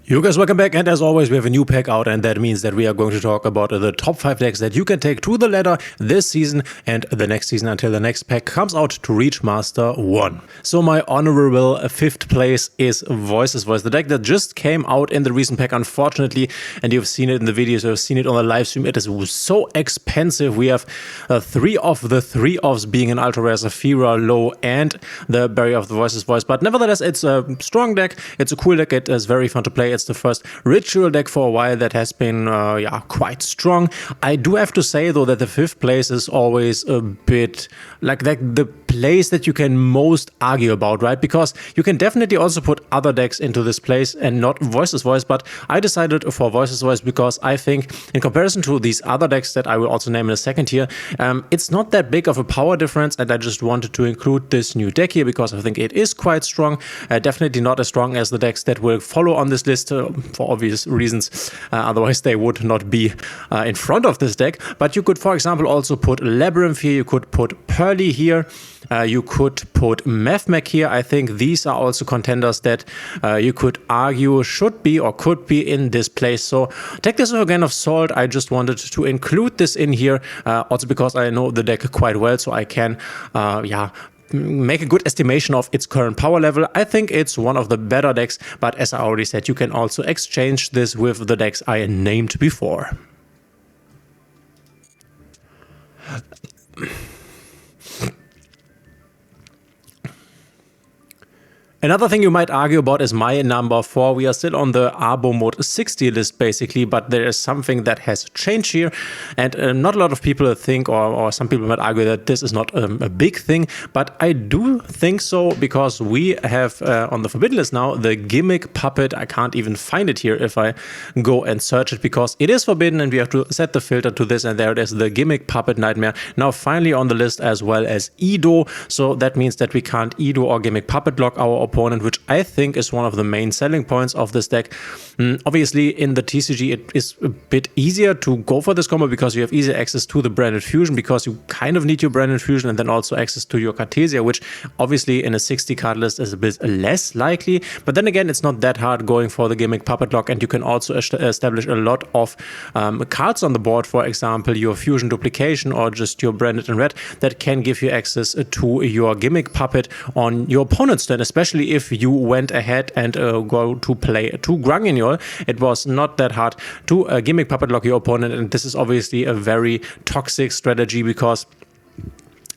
You guys, welcome back, and as always we have a new pack out, and that means that we are going to talk about the top 5 decks that you can take to the ladder this season and the next season until the next pack comes out to reach Master 1. So my honorable 5th place is Voices Voice, the deck that just came out in the recent pack, unfortunately, and you've seen it in the videos, you've seen it on the live stream. It is so expensive. We have 3 of the 3 offs being an Ultra Rare, Saphira, Low, and the Barrier of the Voices Voice, but nevertheless it's a strong deck, it's a cool deck, it is very fun to play. It's the first ritual deck for a while that has been quite strong. I do have to say though that the 5th place is always a bit like the place that you can most argue about, right? Because you can definitely also put other decks into this place and not Voices Voice, but I decided for Voices Voice because I think in comparison to these other decks that I will also name in a second here, it's not that big of a power difference, and I just wanted to include this new deck here because I think it is quite strong. Definitely not as strong as the decks that will follow on this list for obvious reasons, otherwise they would not be in front of this deck. But you could, for example, also put Labyrinth here, you could put Pearly here, you could put Mech here. I think these are also contenders that you could argue should be or could be in this place. So take this with a grain of salt. I just wanted to include this in here, also because I know the deck quite well, so I can make a good estimation of its current power level. I think it's one of the better decks, but as I already said, you can also exchange this with the decks I named before. Another thing you might argue about is my number 4. We are still on the Arbo Mode 60 list basically, but there is something that has changed here, and not a lot of people think, or some people might argue that this is not a big thing, but I do think so, because we have on the Forbidden list now the Gimmick Puppet. I can't even find it here if I go and search it, because it is forbidden and we have to set the filter to this, and there it is, the Gimmick Puppet Nightmare, now finally on the list, as well as Edo. So that means that we can't Edo or Gimmick Puppet block our opponent, which I think is one of the main selling points of this deck. Obviously in the TCG it is a bit easier to go for this combo because you have easy access to the Branded Fusion, because you kind of need your Branded Fusion and then also access to your Cartesia, which obviously in a 60 card list is a bit less likely. But then again, it's not that hard going for the Gimmick Puppet lock, and you can also establish a lot of cards on the board, for example your Fusion Duplication or just your Branded in Red, that can give you access to your Gimmick Puppet on your opponent's turn, especially if you went ahead and go to play 2 Grunginyol. It was not that hard to Gimmick Puppet lock your opponent, and this is obviously a very toxic strategy, because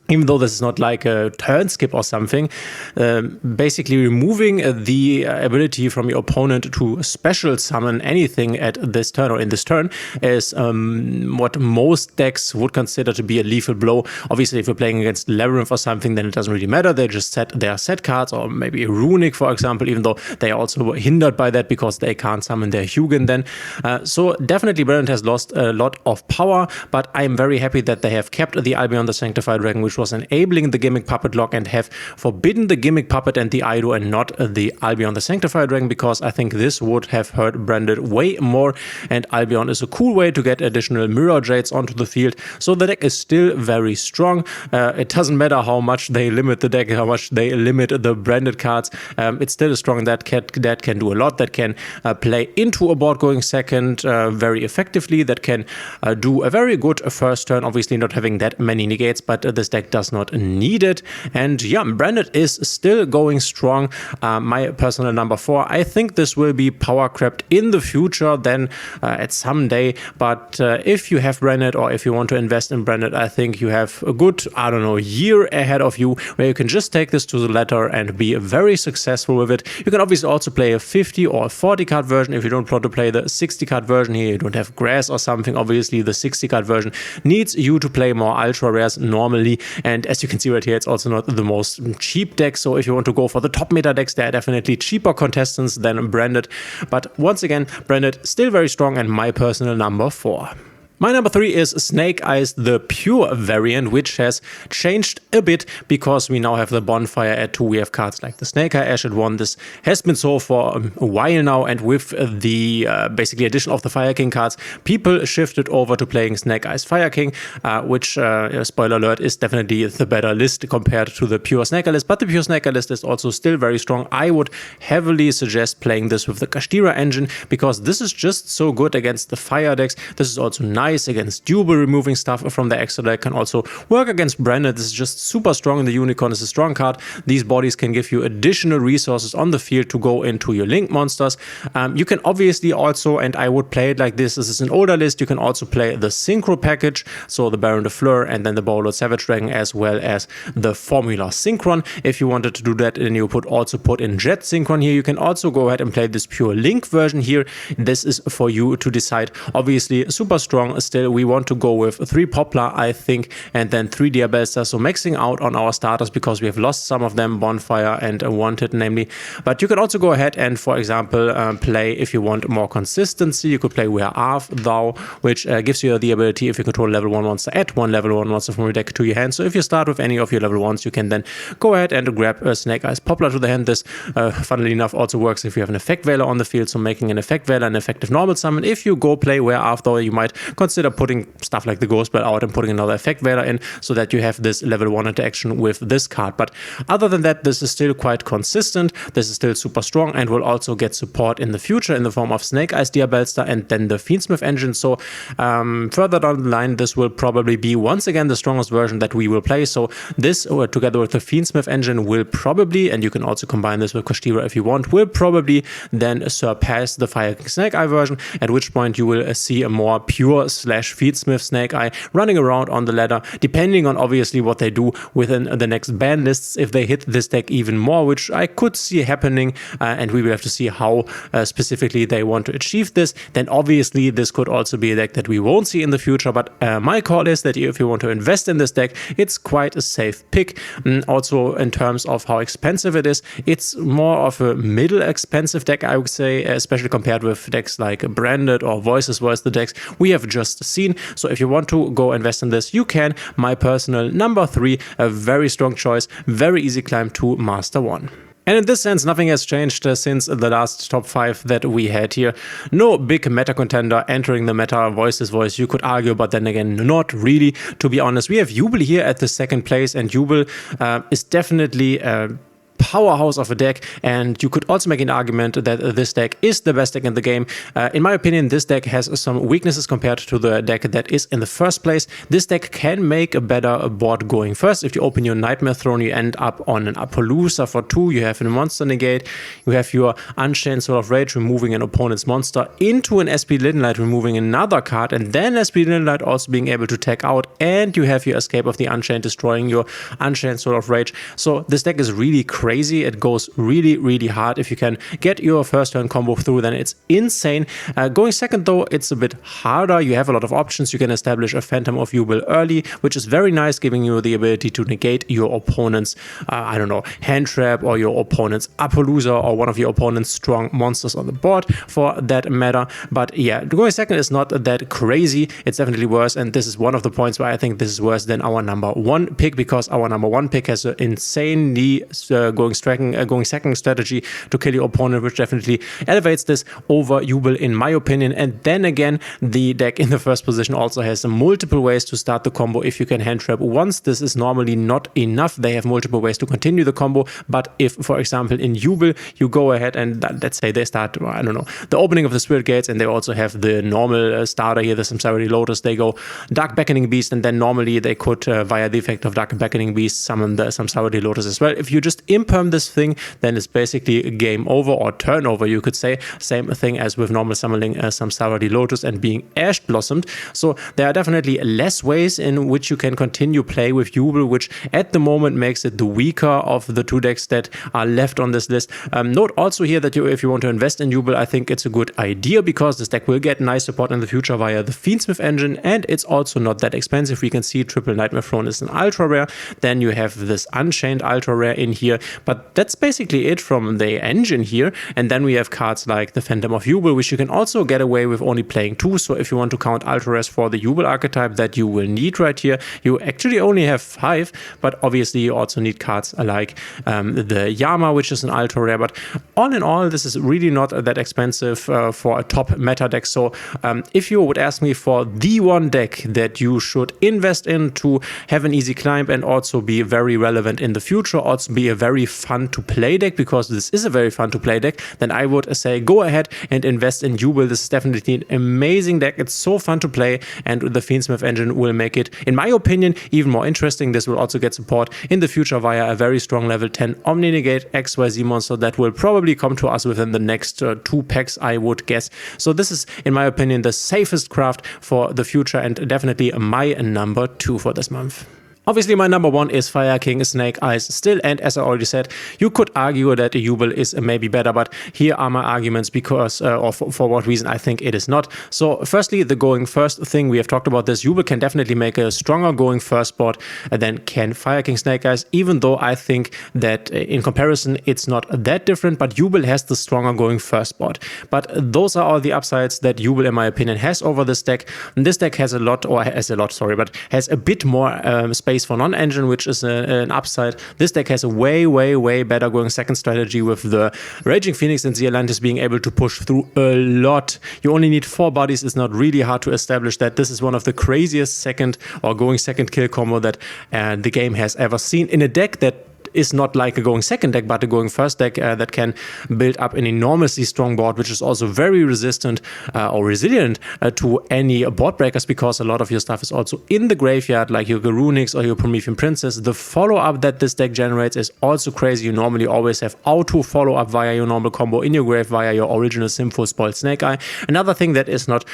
even though this is not like a turn skip or something, basically removing the ability from your opponent to special summon anything at this turn or in this turn is what most decks would consider to be a lethal blow. Obviously, if you're playing against Labyrinth or something, then it doesn't really matter. They just set their set cards, or maybe a Runic, for example, even though they are also hindered by that because they can't summon their Hugin then. So definitely Branded has lost a lot of power, but I'm very happy that they have kept the Albion the Sanctified Dragon, which was enabling the Gimmick Puppet lock, and have forbidden the Gimmick Puppet and the Ido and not the Albion the Sanctified Dragon, because I think this would have hurt Branded way more, and Albion is a cool way to get additional Mirror Jades onto the field. So the deck is still very strong. It doesn't matter how much they limit the deck, how much they limit the Branded cards, it's still a strong that can do a lot, that can play into a board going second very effectively, that can do a very good first turn, obviously not having that many negates, but this deck does not need it. And yeah, Branded is still going strong. My personal number 4. I think this will be power crept in the future then at some day, but if you have Branded, or if you want to invest in Branded, I think you have a good, I don't know, year ahead of you where you can just take this to the ladder and be very successful with it. You can obviously also play a 50 or a 40 card version if you don't want to play the 60 card version here, you don't have grass or something. Obviously the 60 card version needs you to play more ultra rares normally, and as you can see right here, it's also not the most cheap deck. So if you want to go for the top meta decks, there are definitely cheaper contestants than Branded. But once again, Branded still very strong, and my personal number 4. My number 3 is Snake Eyes, the pure variant, which has changed a bit because we now have the Bonfire at 2. We have cards like the Snake Eye Ash at 1. This has been so for a while now, and with the basically addition of the Fire King cards, people shifted over to playing Snake Eyes Fire King, which, spoiler alert, is definitely the better list compared to the pure Snake Eye list. But the pure Snake Eye list is also still very strong. I would heavily suggest playing this with the Kashtira engine because this is just so good against the fire decks. This is also nice against Duel, removing stuff from the extra deck, can also work against Branded. This is just super strong, and the Unicorn is a strong card. These bodies can give you additional resources on the field to go into your Link monsters. You can obviously also, and I would play it like this is an older list, you can also play the Synchro package, so the Baron de Fleur and then the Bowlord Savage Dragon, as well as the Formula Synchron. If you wanted to do that, and you also put in Jet Synchron here, you can also go ahead and play this pure Link version here. This is for you to decide. Obviously super strong. Still, we want to go with 3 Poplar, I think, and then 3 Diabellstar, so maxing out on our starters because we have lost some of them, Bonfire and Wanted namely. But you can also go ahead and, for example, play, if you want more consistency, you could play Where Art Thou, which gives you the ability, if you control level 1 monster, add 1 level 1 monster from your deck to your hand. So if you start with any of your level 1s, you can then go ahead and grab Snake Eyes Poplar to the hand. This, funnily enough, also works if you have an Effect Veiler on the field, so making an Effect Veiler an effective normal summon. If you go play Where Art Thou, you might consider putting stuff like the Ghost Bell out and putting another Effect Veiler in so that you have this level 1 interaction with this card. But other than that, this is still quite consistent. This is still super strong and will also get support in the future in the form of Snake Eyes Diabellstar and then the Fiendsmith engine. So further down the line, this will probably be once again the strongest version that we will play. So this, together with the Fiendsmith engine, will probably, and you can also combine this with Kashtira if you want, will probably then surpass the Fire King Snake Eye version, at which point you will see a more pure / Fiendsmith Snake Eye running around on the ladder, depending on obviously what they do within the next ban lists. If they hit this deck even more, which I could see happening, and we will have to see how specifically they want to achieve this, then obviously this could also be a deck that we won't see in the future. But my call is that if you want to invest in this deck, it's quite a safe pick. Also in terms of how expensive it is, it's more of a middle expensive deck, I would say, especially compared with decks like Branded or Voices Voice, the decks we have just seen. So if you want to go invest in this, you can. My personal number 3, a very strong choice, very easy climb to Master 1. And in this sense, nothing has changed since the last top 5 that we had here. No big meta contender entering the meta. Voices Voice, you could argue, but then again, not really, to be honest. We have Jubel here at the 2nd place, and Jubel is definitely powerhouse of a deck, and you could also make an argument that this deck is the best deck in the game. In my opinion, this deck has some weaknesses compared to the deck that is in the first place. This deck can make a better board going first. If you open your Nightmare Throne, you end up on an Appaloosa for 2, you have a Monster Negate, you have your Unchained Soul of Rage, removing an opponent's monster into an SP Light, removing another card, and then SP Light also being able to tag out, and you have your Escape of the Unchained, destroying your Unchained Soul of Rage. So this deck is really crazy. It goes really, really hard. If you can get your first turn combo through, then it's insane. Going second, though, it's a bit harder. You have a lot of options. You can establish a Phantom of Jubel early, which is very nice, giving you the ability to negate your opponent's, I don't know, Hand Trap or your opponent's Appaloosa or one of your opponent's strong monsters on the board for that matter. But yeah, going second is not that crazy. It's definitely worse, and this is one of the points where I think this is worse than our number 1 pick, because our number 1 pick has an insanely going second strategy to kill your opponent, which definitely elevates this over Jubel in my opinion. And then again, the deck in the first position also has multiple ways to start the combo. If you can hand trap once, this is normally not enough. They have multiple ways to continue the combo. But if, for example, in Jubel, you go ahead and let's say they start, I don't know, the opening of the Spirit Gates, and they also have the normal starter here, the Samsara Lotus, they go Dark Beckoning Beast, and then normally they could, via the effect of Dark Beckoning Beast, summon the Samsara Lotus as well. If you just imperm this thing, then it's basically game over, or turnover, you could say. Same thing as with normal summoning Samsara Lotus and being Ash Blossomed. So there are definitely less ways in which you can continue play with Jubel, which at the moment makes it the weaker of the 2 decks that are left on this list. Note also here that if you want to invest in Jubel, I think it's a good idea, because this deck will get nice support in the future via the Fiendsmith engine, and it's also not that expensive. We can see Triple Nightmare Throne is an ultra rare. Then you have this Unchained ultra rare in here, But that's basically it from the engine here. And then we have cards like the Phantom of Jubel, which you can also get away with only playing 2. So if you want to count Ultra Rares for the Jubel archetype that you will need right here, you actually only have 5, but obviously you also need cards like the Yama, which is an Ultra Rare. But all in all, this is really not that expensive for a top meta deck. So if you would ask me for the one deck that you should invest in to have an easy climb and also be very relevant in the future, also be a very fun to play deck, because this is a very fun to play deck, then I would say go ahead and invest in Jubel. This is definitely an amazing deck. It's so fun to play, and the Fiendsmith engine will make it, in my opinion, even more interesting. This will also get support in the future via a very strong level 10 Omni Negate XYZ monster that will probably come to us within the next 2 packs, I would guess. So this is, in my opinion, the safest craft for the future, and definitely my number 2 for this month. Obviously, my number 1 is Fire King Snake Eyes still, and as I already said, you could argue that a Jubel is maybe better, but here are my arguments because, or for what reason I think it is not. So firstly, the going first thing, we have talked about this. Jubel can definitely make a stronger going first board than can Fire King Snake Eyes, even though I think that in comparison it's not that different, but Jubel has the stronger going first board. But those are all the upsides that Jubel, in my opinion, has over this deck. And this deck has a lot, or has a lot, sorry, but has a bit more space for non-engine, which is an upside. This deck has a way better going second strategy, with the Raging Phoenix and the Atlantis being able to push through a lot. You only need 4 bodies. It's not really hard to establish that. This is one of the craziest second or going second kill combo that the game has ever seen in a deck that is not like a going second deck, but a going first deck that can build up an enormously strong board, which is also very resistant or resilient to any board breakers, because a lot of your stuff is also in the graveyard, like your Garunix or your Promethean Princess. The follow-up that this deck generates is also crazy. You normally always have auto follow-up via your normal combo in your grave via your original Sympho Spoiled Snake Eye. Another thing that is not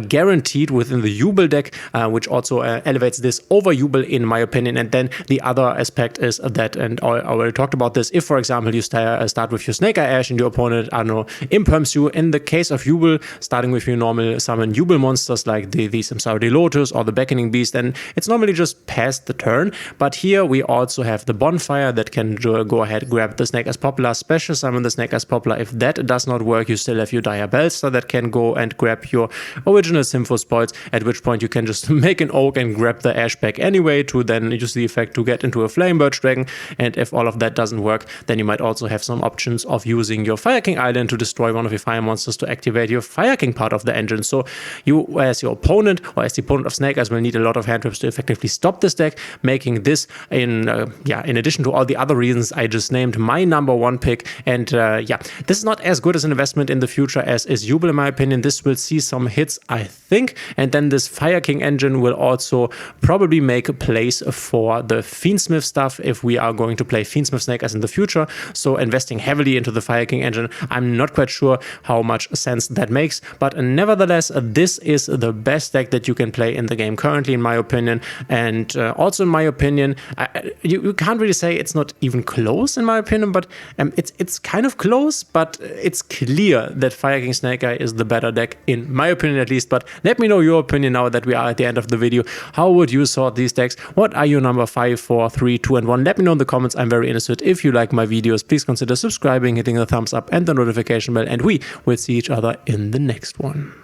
guaranteed within the Jubel deck, which also elevates this over Jubel, in my opinion. And then the other aspect is that, and I already talked about this, if for example you start with your Snake Eye Ash and your opponent, I don't know, imperms you, in the case of Jubel, starting with your normal summon Jubel monsters like the Samsara Lotus or the Beckoning Beast, and it's normally just past the turn. But here we also have the Bonfire that can go ahead, grab the Snake Eyes Poplar, special summon the Snake Eyes Poplar. If that does not work, you still have your Dire Bellstar that can go and grab your original Sympho Spoils, at which point you can just make an Oak and grab the Ash back anyway to then use the effect to get into a Flame Birch Dragon. And if all of that doesn't work, then you might also have some options of using your Fire King Island to destroy one of your fire monsters to activate your Fire King part of the engine. So you, as your opponent, or as the opponent of Snake Eyes, will need a lot of hand traps to effectively stop this deck, making this, in addition to all the other reasons I just named, my number 1 pick. And this is not as good as an investment in the future as is Jubel, in my opinion. This will see some hits, I think, and then this Fire King engine will also probably make a place for the Fiendsmith stuff if we are going to play Fiendsmith Snake Eyes in the future. So investing heavily into the Fire King engine, I'm not quite sure how much sense that makes, but nevertheless, this is the best deck that you can play in the game currently, in my opinion. And also in my opinion, you can't really say it's not even close, in my opinion, but it's kind of close, but it's clear that Fire King Snake Eye is the better deck, in my opinion at least. But let me know your opinion now that we are at the end of the video. How would you sort these decks? What are your number 5, 4, 3, 2, and 1? Let me know in the comments. I'm very interested. If you like my videos, please consider subscribing, hitting the thumbs up and the notification bell, and we will see each other in the next one.